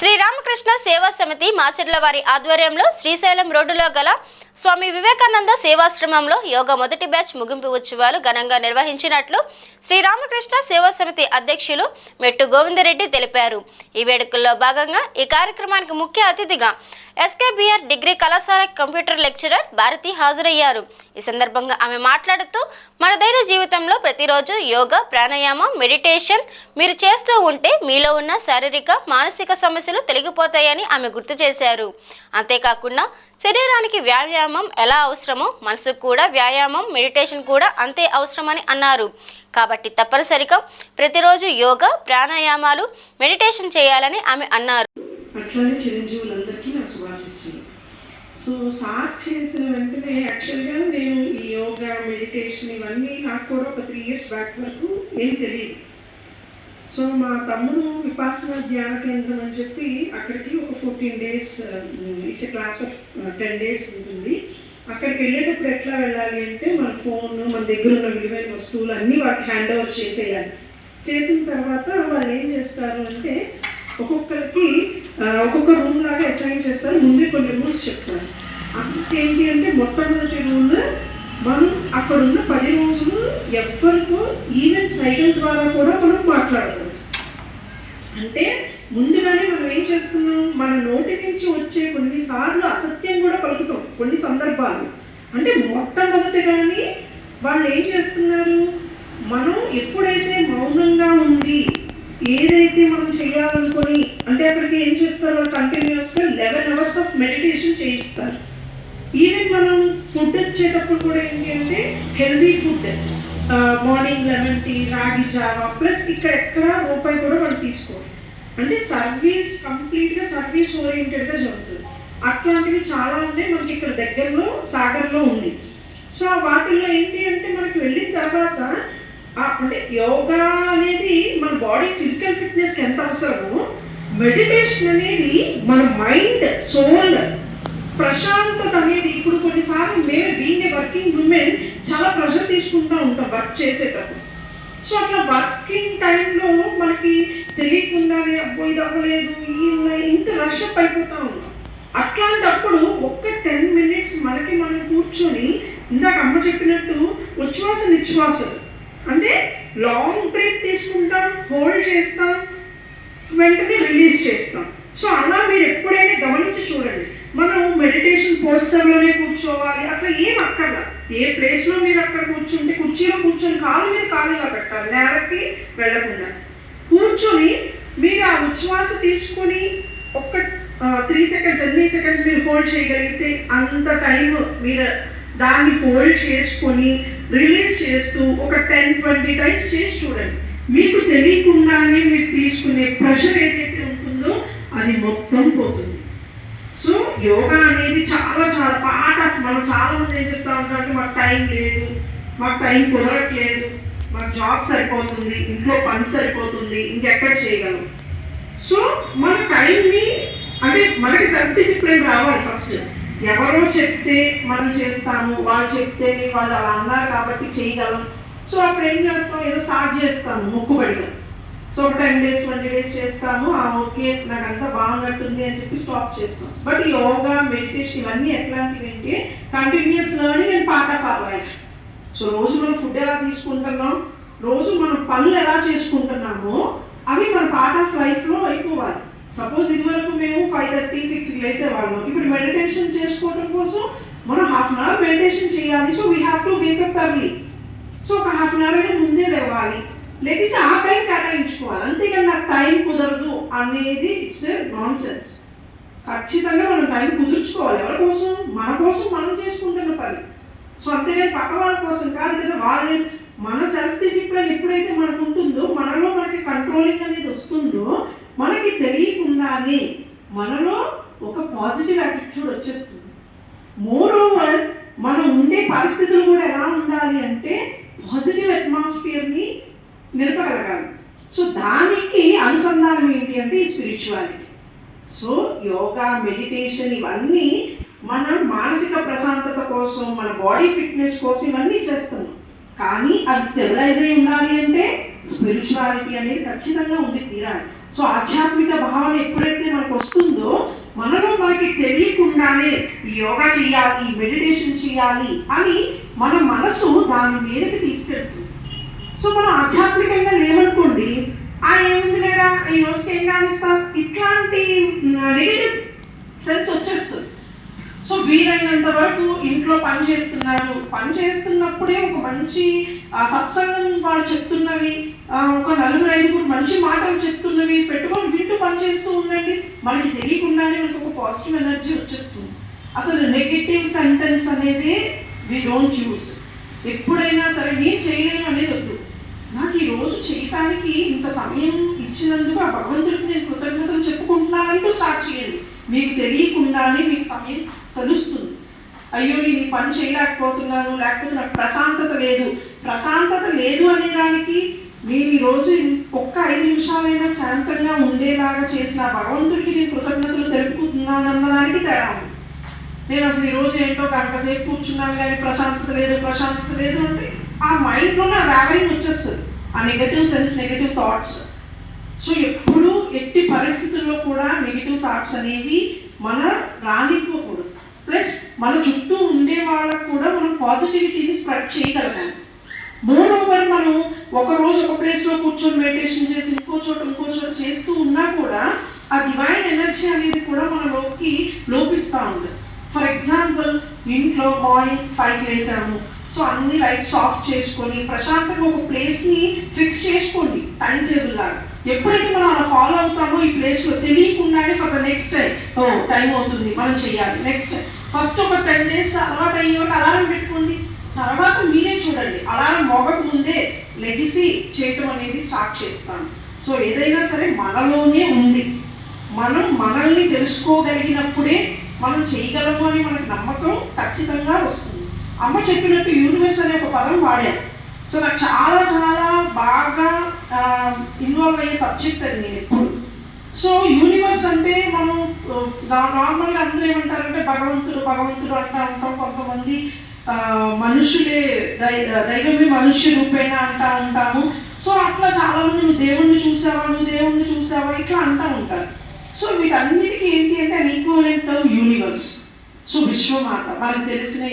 శ్రీరామకృష్ణ సేవా సమితి మాచర్ల వారి ఆధ్వర్యంలో శ్రీశైలం రోడ్డులో గల స్వామి వివేకానంద సేవాశ్రమంలో యోగా మొదటి బ్యాచ్ ముగింపు ఉత్సవాలు ఘనంగా నిర్వహించినట్లు శ్రీరామకృష్ణ సేవా సమితి అధ్యక్షులు మెట్టు గోవిందరెడ్డి తెలిపారు. ఈ వేడుకల్లో భాగంగా ఈ కార్యక్రమానికి ముఖ్య అతిథిగా ఎస్కేబిఆర్ డిగ్రీ కళాశాల కంప్యూటర్ లెక్చరర్ భారతి హాజరయ్యారు. ఈ సందర్భంగా ఆమె మాట్లాడుతూ మనదైన జీవితంలో ప్రతిరోజు యోగా, ప్రాణాయామం, మెడిటేషన్ మీరు చేస్తూ ఉంటే మీలో ఉన్న శారీరక, మానసిక సమస్యలు తొలగిపోతాయని ఆమె గుర్తు చేశారు. అంతేకాకుండా శరీరానికి వ్యాయామం ఎలా అవసరమో మనసుకు కూడా వ్యాయామం, మెడిటేషన్ కూడా అంతే అవసరమని అన్నారు. కాబట్టి తప్పనిసరిగా ప్రతిరోజు యోగా, ప్రాణాయామాలు, మెడిటేషన్ చేయాలని ఆమె అన్నారు. అట్లానే చిరంజీవులందరికీ నా శుభాశిస్సులు. సో స్టార్ట్ చేసిన వెంటనే యాక్చువల్గా నేను ఈ యోగా, మెడిటేషన్ ఇవన్నీ నాకు కూడా ఒక 3 years బ్యాక్ వరకు ఏం తెలియదు. సో మా తమ్ముడు విపాసన ధ్యాన కేంద్రం అని చెప్పి అక్కడికి ఒక 14 days it's class of 10 days ఉంటుంది. అక్కడికి వెళ్ళేటప్పుడు ఎట్లా వెళ్ళాలి అంటే మన ఫోన్, మన దగ్గర ఉన్న విలువైన వస్తువులు అన్నీ వాళ్ళకి హ్యాండ్ ఓవర్ చేసేయాలి. చేసిన తర్వాత వాళ్ళు ఏం చేస్తారు అంటే ఒక్కొక్కరికి ఒక్కొక్క రూమ్ లాగా అసైన్ చేస్తారు. ముందే కొన్ని రూల్స్ చెప్తారు. ఏంటి అంటే మొట్టమొదటి రూల్, మనం అక్కడ ఉన్న 10 రోజులు ఎవరితో ఈవెన్ సైకిల్ ద్వారా కూడా మనం మాట్లాడకూడదు. అంటే ముందుగానే మనం ఏం చేస్తున్నాం, మన నోటి నుంచి వచ్చే కొన్నిసార్లు అసత్యం కూడా పలుకుతాం కొన్ని సందర్భాలు. అంటే మొట్టమొదటిగాని వాళ్ళు ఏం చేస్తున్నారు, మనం ఎప్పుడైతే మౌనంగా ఉండి ఏదైతే మనం చేయాలనుకొని అంటే అక్కడికి ఏం చేస్తారు, కంటిన్యూస్గా 11 hours ఆఫ్ మెడిటేషన్ చేయిస్తారు. ఈవెన్ మనం ఫుడ్ వచ్చేటప్పుడు కూడా ఏంటి అంటే healthy food, morning lemon tea, ragi జావా, ప్లస్ ఇక్కడ ఎక్కడ రూపాయి కూడా మనం తీసుకోవాలి. అంటే సర్వీస్, కంప్లీట్గా సర్వీస్ ఓరియంటెడ్గా జరుగుతుంది. అట్లాంటివి చాలా ఉన్నాయి. మనకి ఇక్కడ దగ్గరలో సాగర్లో ఉంది. సో వాటిల్లో ఏంటి అంటే మనకి వెళ్ళిన తర్వాత అంటే యోగా అనేది మన బాడీ ఫిజికల్ ఫిట్నెస్కి ఎంత అవసరమో, మెడిటేషన్ అనేది మన మైండ్, సోల్ ప్రశాంతత అనేది. ఇప్పుడు కొన్నిసార్లు మేము బీయింగ్ ఏ వర్కింగ్ ఉమెన్ చాలా ప్రెషర్ తీసుకుంటూ ఉంటాం వర్క్ చేసేటప్పుడు. సో అట్లా వర్కింగ్ టైంలో మనకి తెలియకుండానే అబ్బో ఇది అవ్వలేదు, ఇంత రష్ అప్ అయిపోతూ ఉంటాం. అట్లాంటప్పుడు ఒక్క 10 minutes మనకి మనం కూర్చొని ఇందాక అమ్మ చెప్పినట్టు ఉచ్ఛ్వాస నిశ్వాసలు అంటే లాంగ్ బ్రీత్ తీసుకుంటాం, హోల్డ్ చేస్తాం, వెంటనే రిలీజ్ చేస్తాం. సో అలా మీరు ఎప్పుడైనా గమనించి చూడండి. మనం మెడిటేషన్ పోస్చర్లోనే కూర్చోవాలి అట్లా ఏం అక్కర్లా. ఏ ప్లేస్లో మీరు అక్కడ కూర్చుంటే కుర్చీలో కూర్చొని కాలు మీద కాలులా పెట్టాలి, నేలకి వెళ్ళకుండా కూర్చొని మీరు ఆ ఉచ్ఛ్వాస తీసుకొని ఒక్క 3 seconds, ఎన్ని సెకండ్స్ మీరు హోల్డ్ చేయగలిగితే అంత టైం మీరు దాన్ని హోల్డ్ చేసుకొని రిలీజ్ చేస్తూ ఒక 10-20 times చేసి చూడండి. మీకు తెలియకుండానే మీరు తీసుకునే ప్రెషర్ ఏదైతే ఉంటుందో అది మొత్తం పోతుంది. సో యోగా అనేది చాలా చాలా పార్ట్ ఆఫ్. మనం చాలా మంది ఏం చెప్తా ఉంటారంటే మాకు టైం లేదు, మాకు టైం కుదరట్లేదు, మాకు జాబ్ సరిపోతుంది, ఇంట్లో పని సరిపోతుంది, ఇంకెక్కడ చేయగలం. సో మన టైంని అంటే మనకి సెల్ఫ్ డిసిప్లిన్ రావాలి ఫస్ట్. ఎవరో చెప్తే మనం చేస్తాము, వాళ్ళు చెప్తే వాళ్ళు అలా అన్నారు కాబట్టి చేయగలం. సో అప్పుడు ఏం చేస్తాం, ఏదో స్టార్ట్ చేస్తాము మొక్కుబడిగా. సో ఒక 10 days 20 days చేస్తాము, ఓకే నాకు అంతా బాగున్నట్టుంది అని చెప్పి స్టాప్ చేస్తాం. బట్ యోగా, మెడిటేషన్ ఇవన్నీ ఎట్లాంటివి అంటే continuous learning and part of our life. So రోజు మనం ఫుడ్ ఎలా తీసుకుంటున్నాం, రోజు మనం పనులు ఎలా చేసుకుంటున్నామో అవి మన పార్ట్ ఆఫ్ లైఫ్లో అయిపోవాలి. సపోజ్ ఇదివరకు మేము 5:30, 6కి లేసేవాళ్ళం. ఇప్పుడు మెడిటేషన్ చేసుకోవడం కోసం మనం 1/2 hour మెడిటేషన్ చేయాలి. So we have to wake up early. So ఒక 1/2 hour అయినా ముందే లేవాలి, లేకపోతే ఆ టైం కేటాయించుకోవాలి. అంతేగాని నాకు టైం కుదరదు అనేది ఇట్స్ నాన్ సెన్స్. ఖచ్చితంగా మనం టైం కుదుర్చుకోవాలి. ఎవరి కోసం? మన కోసం మనం చేసుకుంటున్న పని. సో అంతేగాని పక్క వాళ్ళ కోసం కాదు కదా. వాళ్ళే మన సెల్ఫ్ డిసిప్లిన్ ఎప్పుడైతే మనకు ఉంటుందో, మనలో మనకి కంట్రోలింగ్ అనేది వస్తుందో, మనకి తెలియకుండానే మనలో ఒక పాజిటివ్ యాటిట్యూడ్ వచ్చేస్తుంది. మోర్ ఓవర్ మనం ఉండే పరిస్థితులు కూడా ఎలా ఉండాలి అంటే పాజిటివ్ అట్మాస్ఫియర్ని నిలపగలగాలి. సో దానికి అనుసంధానం ఏంటి అంటే ఈ స్పిరిచువాలిటీ. సో యోగా, మెడిటేషన్ ఇవన్నీ మనం మానసిక ప్రశాంతత కోసం, మన బాడీ ఫిట్నెస్ కోసం ఇవన్నీ చేస్తున్నాం. కానీ అది స్టెబిలైజ్ అయి ఉండాలి అంటే స్పిరిచువాలిటీ అనేది ఖచ్చితంగా ఉండి తీరాలి. సో ఆధ్యాత్మిక భావన ఎప్పుడైతే మనకు మనకి తెలియకుండానే ఈ యోగా చేయాలి, మెడిటేషన్ చేయాలి అని మన మనసు దాని మీదకి తీసుకెళ్తుంది. సో మనం ఆధ్యాత్మికంగా లేవనుకోండి, ఏముంది లేరా ఈ రోజుకి ఏం కానిస్తాం, ఇట్లాంటి నెగటివ్ సెన్స్ వచ్చేస్తుంది. సో వీలైనంత వరకు ఇంట్లో పని చేస్తున్నప్పుడే ఒక మంచి సత్సంగం వాళ్ళు చెప్తున్నవి, ఒక 4-5 మంచి మాటలు చెప్తున్నవి పెట్టుకొని వింటూ పని చేస్తూ ఉండండి. మనకి తెలియకుండానే మనకు ఒక పాజిటివ్ ఎనర్జీ వచ్చేస్తుంది. అసలు నెగటివ్ సెంటెన్స్ అనేది వి డోంట్ యూస్. ఎప్పుడైనా సరే నేను చేయలేను అనేది వద్దు. నాకు ఈ రోజు చేయటానికి ఇంత సమయం ఇచ్చినందుకు ఆ భగవంతుడికి నేను కృతజ్ఞతలు చెప్పుకుంటున్నానంటూ స్టార్ట్ చేయండి. మీకు తెలియకుండానే మీకు సమయం తెలుస్తుంది. అయ్యో నేను ఈ పని చేయలేకపోతున్నాను, లేకపోతే నాకు ప్రశాంతత లేదు అనే దానికి నేను ఈరోజు ఒక్క 5 నిమిషాలైనా శాంతంగా ఉండేలాగా చేసిన భగవంతుడికి నేను కృతజ్ఞతలు తెలుపుతున్నాను అన్నదానికి తేడా ఉంది. నేను అసలు ఈరోజు ఏంటో గంట సేపు కూర్చున్నాను కానీ ప్రశాంతత లేదు అంటే ఆ మైండ్లోనే ఆ వ్యావరింగ్ వచ్చేస్తుంది, ఆ negative sense, negative thoughts. So ఎప్పుడు ఎట్టి పరిస్థితుల్లో కూడా నెగిటివ్ థాట్స్ అనేవి మన రానివ్వకూడదు. ప్లస్ మన చుట్టూ ఉండే వాళ్ళకు కూడా మనం పాజిటివిటీని స్ప్రెడ్ చేయగలగాలి. మోర్ ఓవర్ మనం ఒకరోజు ఒక ప్లేస్లో కూర్చొని మెడిటేషన్ చేసి ఇంకో చోట చేస్తూ ఉన్నా కూడా ఆ డివైన్ ఎనర్జీ అనేది కూడా మనలోకి లోపిస్తూ ఉంది. ఫర్ ఎగ్జాంపుల్ ఇంట్లో మార్నింగ్ 5కి లేసాము, సో అన్ని లైట్స్ ఆఫ్ చేసుకొని ప్రశాంతంగా ఒక ప్లేస్ని ఫిక్స్ చేసుకోండి టైం టేబుల్ లాగా. ఎప్పుడైతే మనం అలా ఫాలో అవుతామో ఈ ప్లేస్లో తెలియకుండానే ఫర్ ద నెక్స్ట్ టైం అవుతుంది మనం చేయాలి. నెక్స్ట్ ఫస్ట్ ఒక 10 days అలవాటు అయ్యేవాళ్ళు అలారం పెట్టుకోండి. తర్వాత మీరే చూడండి, అలారం మోగక ముందే లెగిసి చేయటం అనేది స్టార్ట్ చేస్తాను. సో ఏదైనా సరే మనలోనే ఉంది. మనం మనల్ని తెలుసుకోగలిగినప్పుడే మనం చేయగలము అని మనకు నమ్మకం ఖచ్చితంగా వస్తుంది. అమ్మ చెప్పినట్టు యూనివర్స్ అనే ఒక పదం వాడారు. సో నాకు చాలా చాలా బాగా ఇన్వాల్వ్ అయ్యే సబ్జెక్ట్ అది నేను ఎప్పుడు. సో యూనివర్స్ అంటే మనం నార్మల్గా అందరూ ఏమంటారంటే భగవంతుడు అంటూ ఉంటాం. కొంతమంది మనుషులే దైవమే మనుష్య రూపేణ అంటూ ఉంటాము. సో అట్లా చాలామంది నువ్వు దేవుణ్ణి చూసావా ఇట్లా అంటూ ఉంటారు. సో వీటన్నిటికీ ఏంటి అంటే ఈక్వలెంట్ యూనివర్స్. సో విశ్వమాత మనకు తెలిసిన